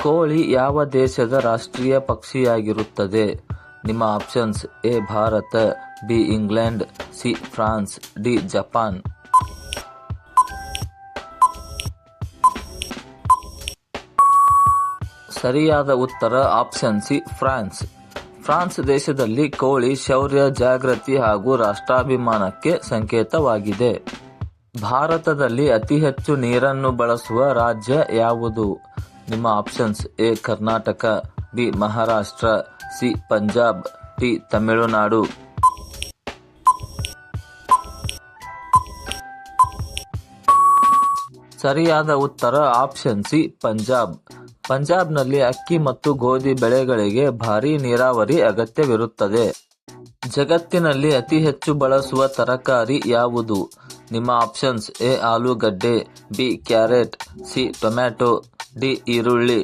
ಕೋಳಿ ಯಾವ ದೇಶದ ರಾಷ್ಟ್ರೀಯ ಪಕ್ಷಿಯಾಗಿರುತ್ತದೆ? ನಿಮ್ಮ options: A Bharat, B England, C France, D Japan. ಸರಿಯಾದ ಉತ್ತರ ಆಪ್ಷನ್ ಸಿ ಫ್ರಾನ್ಸ್. ಫ್ರಾನ್ಸ್ ದೇಶದಲ್ಲಿ ಕೋಳಿ ಶೌರ್ಯ, ಜಾಗೃತಿ ಹಾಗೂ ರಾಷ್ಟ್ರಾಭಿಮಾನಕ್ಕೆ ಸಂಕೇತವಾಗಿದೆ. ಭಾರತದಲ್ಲಿ ಅತಿ ಹೆಚ್ಚು ನೀರನ್ನು ಬಳಸುವ ರಾಜ್ಯ ಯಾವುದು? ನಿಮ್ಮ options: A Karnataka, B Maharashtra, C Punjab, D Tamil Nadu. ಸರಿಯಾದ ಉತ್ತರ ಆಪ್ಷನ್ ಸಿ ಪಂಜಾಬ್. ಪಂಜಾಬ್ನಲ್ಲಿ ಅಕ್ಕಿ ಮತ್ತು ಗೋಧಿ ಬೆಳೆಗಳಿಗೆ ಭಾರೀ ನೀರಾವರಿ ಅಗತ್ಯವಿರುತ್ತದೆ. ಜಗತ್ತಿನಲ್ಲಿ ಅತಿ ಹೆಚ್ಚು ಬಳಸುವ ತರಕಾರಿ ಯಾವುದು? ನಿಮ್ಮ ಆಪ್ಷನ್ಸ್: ಎ ಆಲೂಗಡ್ಡೆ, B carrot, C tomato, D ಈರುಳ್ಳಿ.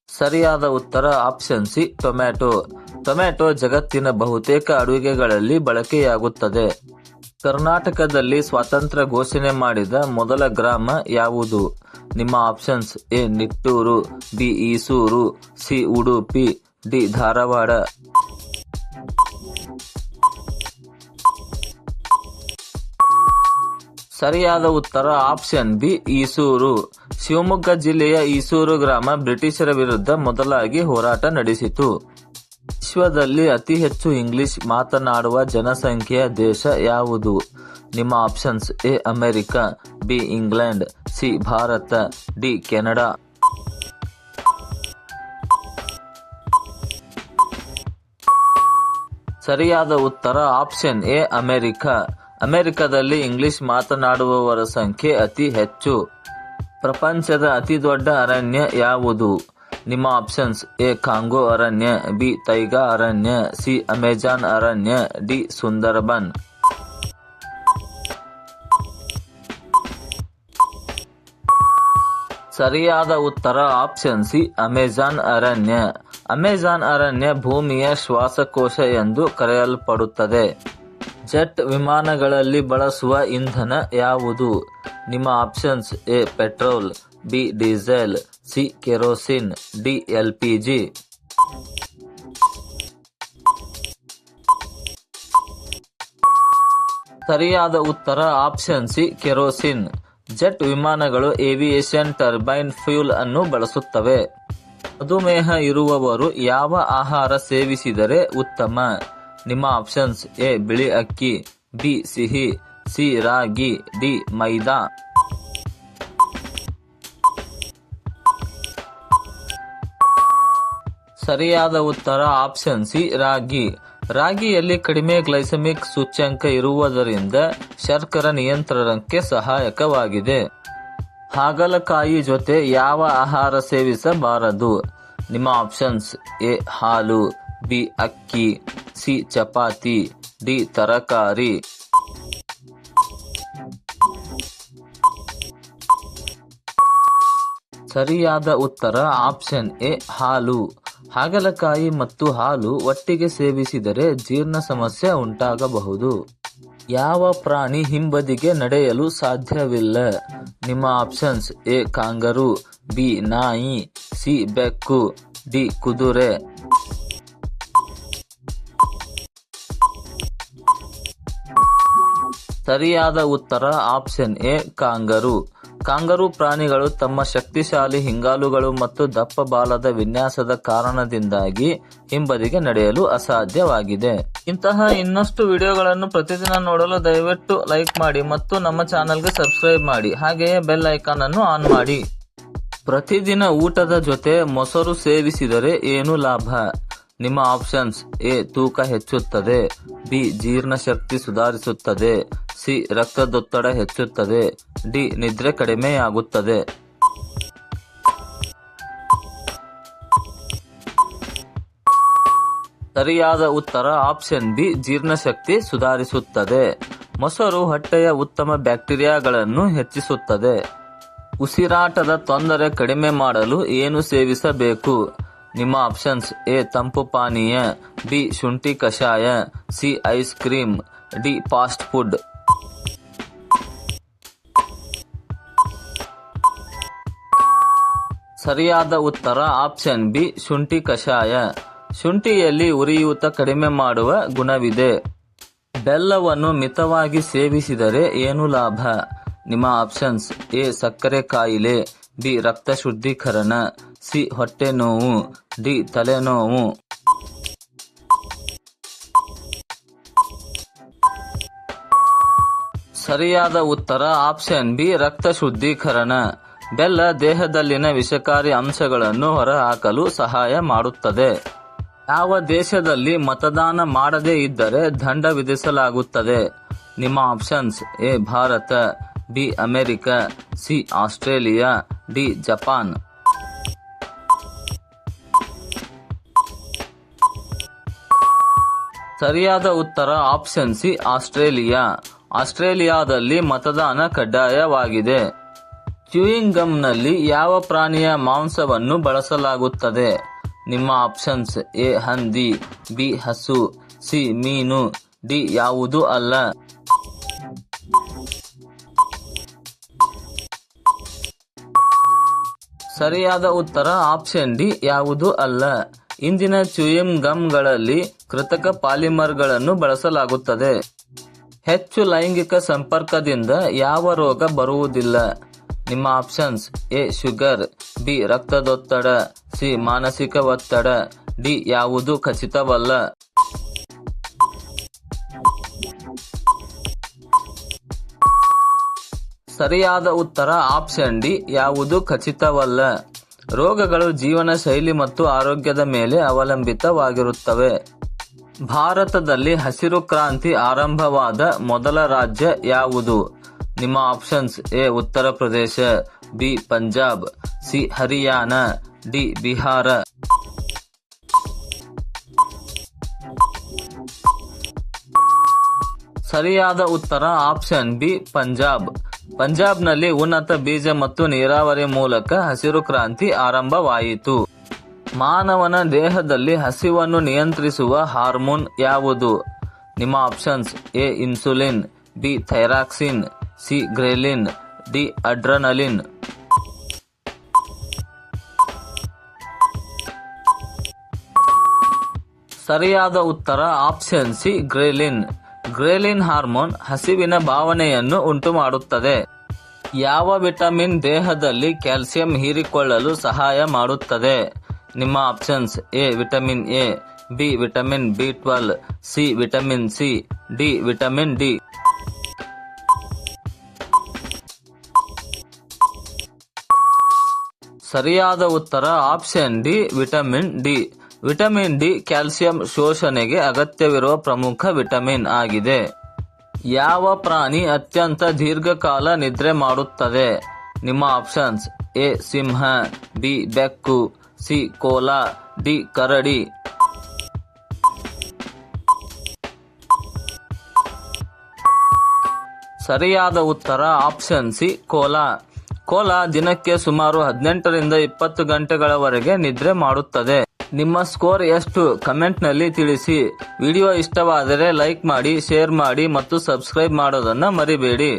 ಸರಿಯಾದ ಉತ್ತರ ಆಪ್ಷನ್ ಸಿ ಟೊಮ್ಯಾಟೊ. ಟೊಮ್ಯಾಟೊ ಜಗತ್ತಿನ ಬಹುತೇಕ ಅಡುಗೆಗಳಲ್ಲಿ ಬಳಕೆಯಾಗುತ್ತದೆ. ಕರ್ನಾಟಕದಲ್ಲಿ ಸ್ವಾತಂತ್ರ್ಯ ಘೋಷಣೆ ಮಾಡಿದ ಮೊದಲ ಗ್ರಾಮ ಯಾವುದು? ನಿಮ್ಮ options: A Nittur, B Esuru, C Udupi, D Dharwad. ಸರಿಯಾದ ಉತ್ತರ ಆಪ್ಷನ್ ಬಿ ಈಸೂರು. ಶಿವಮೊಗ್ಗ ಜಿಲ್ಲೆಯ ಈಸೂರು ಗ್ರಾಮ ಬ್ರಿಟಿಷರ ವಿರುದ್ಧ ಮೊದಲಾಗಿ ಹೋರಾಟ ನಡೆಸಿತು. ವಿಶ್ವದಲ್ಲಿ ಅತಿ ಹೆಚ್ಚು ಇಂಗ್ಲಿಷ್ ಮಾತನಾಡುವ ಜನಸಂಖ್ಯೆಯ ದೇಶ ಯಾವುದು? ನಿಮ್ಮ options: A America, B England, C Bharat, D Canada. ಸರಿಯಾದ ಉತ್ತರ ಆಪ್ಷನ್ ಎ ಅಮೆರಿಕ. ಅಮೆರಿಕದಲ್ಲಿ ಇಂಗ್ಲಿಷ್ ಮಾತನಾಡುವವರ ಸಂಖ್ಯೆ ಅತಿ ಹೆಚ್ಚು. ಪ್ರಪಂಚದ ಅತಿ ದೊಡ್ಡ ಅರಣ್ಯ ಯಾವುದು? ನಿಮ್ಮ ಆಪ್ಷನ್ಸ್: ಎ ಕಾಂಗೋ ಅರಣ್ಯ, ಬಿ ತೈಗಾ ಅರಣ್ಯ, ಸಿ ಅಮೆಜಾನ್ ಅರಣ್ಯ, ಡಿ ಸುಂದರಬನ್. ಸರಿಯಾದ ಉತ್ತರ ಆಪ್ಷನ್ ಸಿ ಅಮೆಜಾನ್ ಅರಣ್ಯ. ಅಮೆಜಾನ್ ಅರಣ್ಯ ಭೂಮಿಯ ಶ್ವಾಸಕೋಶ ಎಂದು ಕರೆಯಲ್ಪಡುತ್ತದೆ. ಜೆಟ್ ವಿಮಾನಗಳಲ್ಲಿ ಬಳಸುವ ಇಂಧನ ಯಾವುದು? ನಿಮ್ಮ options: A petrol, B diesel, C kerosene, D LPG. ಸರಿಯಾದ ಉತ್ತರ ಆಪ್ಷನ್ ಸಿ ಕೆರೋಸಿನ್. ಜೆಟ್ ವಿಮಾನಗಳು ಏವಿಯೇಷನ್ ಟರ್ಬೈನ್ ಫ್ಯೂಲ್ ಅನ್ನು ಬಳಸುತ್ತವೆ. ಮಧುಮೇಹ ಇರುವವರು ಯಾವ ಆಹಾರ ಸೇವಿಸಿದರೆ ಉತ್ತಮ? ನಿಮ್ಮ ಆಪ್ಷನ್ಸ್: ಎ ಬಿಳಿ ಅಕ್ಕಿ, ಬಿ ಸಿಹಿ, ಸಿ ರಾಗಿ, ಡಿ ಮೈದಾ. ಸರಿಯಾದ ಉತ್ತರ ಆಪ್ಷನ್ ಸಿ ರಾಗಿ. ರಾಗಿಯಲ್ಲಿ ಕಡಿಮೆ ಗ್ಲೈಸೆಮಿಕ್ ಸೂಚ್ಯಂಕ ಇರುವುದರಿಂದ ಶರ್ಕರ ನಿಯಂತ್ರಣಕ್ಕೆ ಸಹಾಯಕವಾಗಿದೆ. ಹಾಗಲಕಾಯಿ ಜೊತೆ ಯಾವ ಆಹಾರ ಸೇವಿಸಬಾರದು? ನಿಮ್ಮ ಆಪ್ಷನ್ಸ್: ಎ ಹಾಲು, ಬಿ ಅಕ್ಕಿ, ಸಿ ಚಪಾತಿ, ಡಿ ತರಕಾರಿ. ಸರಿಯಾದ ಉತ್ತರ ಆಪ್ಷನ್ ಎ ಹಾಲು. ಹಾಗಲಕಾಯಿ ಮತ್ತು ಹಾಲು ಒಟ್ಟಿಗೆ ಸೇವಿಸಿದರೆ ಜೀರ್ಣ ಸಮಸ್ಯೆ ಉಂಟಾಗಬಹುದು. ಯಾವ ಪ್ರಾಣಿ ಹಿಂಬದಿಗೆ ನಡೆಯಲು ಸಾಧ್ಯವಿಲ್ಲ? ನಿಮ್ಮ ಆಪ್ಷನ್ಸ್: ಎ ಕಾಂಗರೂ, ಬಿ ನಾಯಿ, ಸಿ ಬೆಕ್ಕು, ಡಿ ಕುದುರೆ. ಸರಿಯಾದ ಉತ್ತರ ಆಪ್ಷನ್ ಎ ಕಾಂಗರೂ. ಕಾಂಗರೂ ಪ್ರಾಣಿಗಳು ತಮ್ಮ ಶಕ್ತಿಶಾಲಿ ಹಿಂಗಾಲುಗಳು ಮತ್ತು ದಪ್ಪ ಬಾಲದ ವಿನ್ಯಾಸದ ಕಾರಣದಿಂದಾಗಿ ಹಿಂಬದಿಗೆ ನಡೆಯಲು ಅಸಾಧ್ಯವಾಗಿದೆ. ಇಂತಹ ಇನ್ನಷ್ಟು ವಿಡಿಯೋಗಳನ್ನು ಪ್ರತಿದಿನ ನೋಡಲು ದಯವಿಟ್ಟು ಲೈಕ್ ಮಾಡಿ ಮತ್ತು ನಮ್ಮ ಚಾನೆಲ್ಗೆ ಸಬ್ಸ್ಕ್ರೈಬ್ ಮಾಡಿ. ಹಾಗೆಯೇ ಬೆಲ್ ಐಕಾನ್ ಅನ್ನು ಆನ್ ಮಾಡಿ. ಪ್ರತಿದಿನ ಊಟದ ಜೊತೆ ಮೊಸರು ಸೇವಿಸಿದರೆ ಏನು ಲಾಭ? ನಿಮ್ಮ ಆಪ್ಷನ್ಸ್: ಎ ತೂಕ ಹೆಚ್ಚುತ್ತದೆ, ಬಿ ಜೀರ್ಣಶಕ್ತಿ ಸುಧಾರಿಸುತ್ತದೆ, ಸಿ ರಕ್ತದೊತ್ತಡ ಹೆಚ್ಚುತ್ತದೆ, ಡಿ ನಿದ್ರೆ ಕಡಿಮೆಯಾಗುತ್ತದೆ. ಸರಿಯಾದ ಉತ್ತರ ಆಪ್ಷನ್ ಬಿ ಜೀರ್ಣಶಕ್ತಿ ಸುಧಾರಿಸುತ್ತದೆ. ಮೊಸರು ಹೊಟ್ಟೆಯ ಉತ್ತಮ ಬ್ಯಾಕ್ಟೀರಿಯಾಗಳನ್ನು ಹೆಚ್ಚಿಸುತ್ತದೆ. ಉಸಿರಾಟದ ತೊಂದರೆ ಕಡಿಮೆ ಮಾಡಲು ಏನು ಸೇವಿಸಬೇಕು? ನಿಮ್ಮ ಆಪ್ಷನ್ಸ್: ಎ ತಂಪು ಪಾನೀಯ, ಬಿ ಶುಂಠಿ ಕಷಾಯ, C ice cream, D fast food. ಸರಿಯಾದ ಉತ್ತರ ಆಪ್ಷನ್ ಬಿ ಶುಂಠಿ ಕಷಾಯ. ಶುಂಠಿಯಲ್ಲಿ ಉರಿಯೂತ ಕಡಿಮೆ ಮಾಡುವ ಗುಣವಿದೆ. ಬೆಲ್ಲವನ್ನು ಮಿತವಾಗಿ ಸೇವಿಸಿದರೆ ಏನು ಲಾಭ? ನಿಮ್ಮ ಆಪ್ಷನ್ಸ್: ಎ ಸಕ್ಕರೆ ಕಾಯಿಲೆ, ಬಿ ರಕ್ತ ಶುದ್ಧೀಕರಣ, ಸಿ ಹೊಟ್ಟೆ ನೋವು, ಡಿ ತಲೆನೋವು. ಸರಿಯಾದ ಉತ್ತರ ಆಪ್ಷನ್ ಬಿ ರಕ್ತ ಶುದ್ಧೀಕರಣ. ಬೆಲ್ಲ ದೇಹದಲ್ಲಿನ ವಿಷಕಾರಿ ಅಂಶಗಳನ್ನು ಹೊರಹಾಕಲು ಸಹಾಯ ಮಾಡುತ್ತದೆ. ಯಾವ ದೇಶದಲ್ಲಿ ಮತದಾನ ಮಾಡದೇ ಇದ್ದರೆ ದಂಡ ವಿಧಿಸಲಾಗುತ್ತದೆ? ನಿಮ್ಮ options: A Bharat, B America, C Australia, D Japan. ಸರಿಯಾದ ಉತ್ತರ ಆಪ್ಷನ್ ಸಿ ಆಸ್ಟ್ರೇಲಿಯಾ. ಆಸ್ಟ್ರೇಲಿಯಾದಲ್ಲಿ ಮತದಾನ ಕಡ್ಡಾಯವಾಗಿದೆ. ಚ್ಯೂಯಿಂಗ್ ಗಮ್ನಲ್ಲಿ ಯಾವ ಪ್ರಾಣಿಯ ಮಾಂಸವನ್ನು ಬಳಸಲಾಗುತ್ತದೆ? ನಿಮ್ಮ ಆಪ್ಷನ್ಸ್: ಎ ಹಂದಿ, ಬಿ ಹಸು, ಸಿ ಮೀನು, ಡಿ ಯಾವುದೂ ಅಲ್ಲ. ಸರಿಯಾದ ಉತ್ತರ ಆಪ್ಷನ್ ಡಿ ಯಾವುದೂ ಅಲ್ಲ. ಇಂದಿನ ಚ್ಯೂಯಿಂಗ್ ಗಮ್ಗಳಲ್ಲಿ ಕೃತಕ ಪಾಲಿಮರ್ಗಳನ್ನು ಬಳಸಲಾಗುತ್ತದೆ. ಹೆಚ್ಚು ಲೈಂಗಿಕ ಸಂಪರ್ಕದಿಂದ ಯಾವ ರೋಗ ಬರುವುದಿಲ್ಲ? ನಿಮ್ಮ ಆಪ್ಷನ್ಸ್: ಎ ಶುಗರ್, ಬಿ ರಕ್ತದೊತ್ತಡ, ಸಿ ಮಾನಸಿಕ ಒತ್ತಡ, ಡಿ ಯಾವುದೂ ಖಚಿತವಲ್ಲ. ಸರಿಯಾದ ಉತ್ತರ ಆಪ್ಷನ್ ಡಿ ಯಾವುದೂ ಖಚಿತವಲ್ಲ. ರೋಗಗಳು ಜೀವನ ಶೈಲಿ ಮತ್ತು ಆರೋಗ್ಯದ ಮೇಲೆ ಅವಲಂಬಿತವಾಗಿರುತ್ತವೆ. ಭಾರತದಲ್ಲಿ ಹಸಿರು ಕ್ರಾಂತಿ ಆರಂಭವಾದ ಮೊದಲ ರಾಜ್ಯ ಯಾವುದು? ನಿಮ್ಮ options: A Uttar Pradesh, B Punjab, C Haryana, D Bihar. ಸರಿಯಾದ ಉತ್ತರ ಆಪ್ಷನ್ ಬಿ ಪಂಜಾಬ್. ಪಂಜಾಬ್ನಲ್ಲಿ ಉನ್ನತ ಬೀಜ ಮತ್ತು ನೀರಾವರಿ ಮೂಲಕ ಹಸಿರು ಕ್ರಾಂತಿ ಆರಂಭವಾಯಿತು. ಮಾನವನ ದೇಹದಲ್ಲಿ ಹಸಿವನ್ನು ನಿಯಂತ್ರಿಸುವ ಹಾರ್ಮೋನ್ ಯಾವುದು? ನಿಮ್ಮ options: A insulin, B thyroxine, C ghrelin, D adrenaline. ಸರಿಯಾದ ಉತ್ತರ option C ghrelin. Ghrelin hormone ಹಸಿವಿನ ಭಾವನೆಯನ್ನು ಉಂಟುಮಾಡುತ್ತದೆ. ಯಾವ ವಿಟಮಿನ್ ದೇಹದಲ್ಲಿ ಕ್ಯಾಲ್ಸಿಯಂ ಹೀರಿಕೊಳ್ಳಲು ಸಹಾಯ ಮಾಡುತ್ತದೆ? ನಿಮ್ಮ options: A vitamin A, B vitamin ಬಿ12, C vitamin C, D vitamin D. ಸರಿಯಾದ ಉತ್ತರ option D vitamin D. Vitamin D calcium ಶೋಷಣೆಗೆ ಅಗತ್ಯವಿರುವ ಪ್ರಮುಖ ವಿಟಮಿನ್ ಆಗಿದೆ. ಯಾವ ಪ್ರಾಣಿ ಅತ್ಯಂತ ದೀರ್ಘಕಾಲ ನಿದ್ರೆ ಮಾಡುತ್ತದೆ? ನಿಮ್ಮ ಆಪ್ಷನ್ಸ್: ಎ ಸಿಂಹ, ಬಿ ಬೆಕ್ಕು, ಸಿ ಕೋಲ, ಡಿ ಕರಡಿ. ಸರಿಯಾದ ಉತ್ತರ ಆಪ್ಷನ್ ಸಿ ಕೋಲ. ಕೋಲ ದಿನಕ್ಕೆ ಸುಮಾರು 18 ರಿಂದ 20 ಗಂಟೆಗಳವರೆಗೆ ನಿದ್ರೆ ಮಾಡುತ್ತದೆ. ನಿಮ್ಮ ಸ್ಕೋರ್ ಎಷ್ಟು? ಕಮೆಂಟ್ನಲ್ಲಿ ತಿಳಿಸಿ. ವಿಡಿಯೋ ಇಷ್ಟವಾದರೆ ಲೈಕ್ ಮಾಡಿ, ಶೇರ್ ಮಾಡಿ ಮತ್ತು ಸಬ್ಸ್ಕ್ರೈಬ್ ಮಾಡೋದನ್ನ ಮರಿಬೇಡಿ.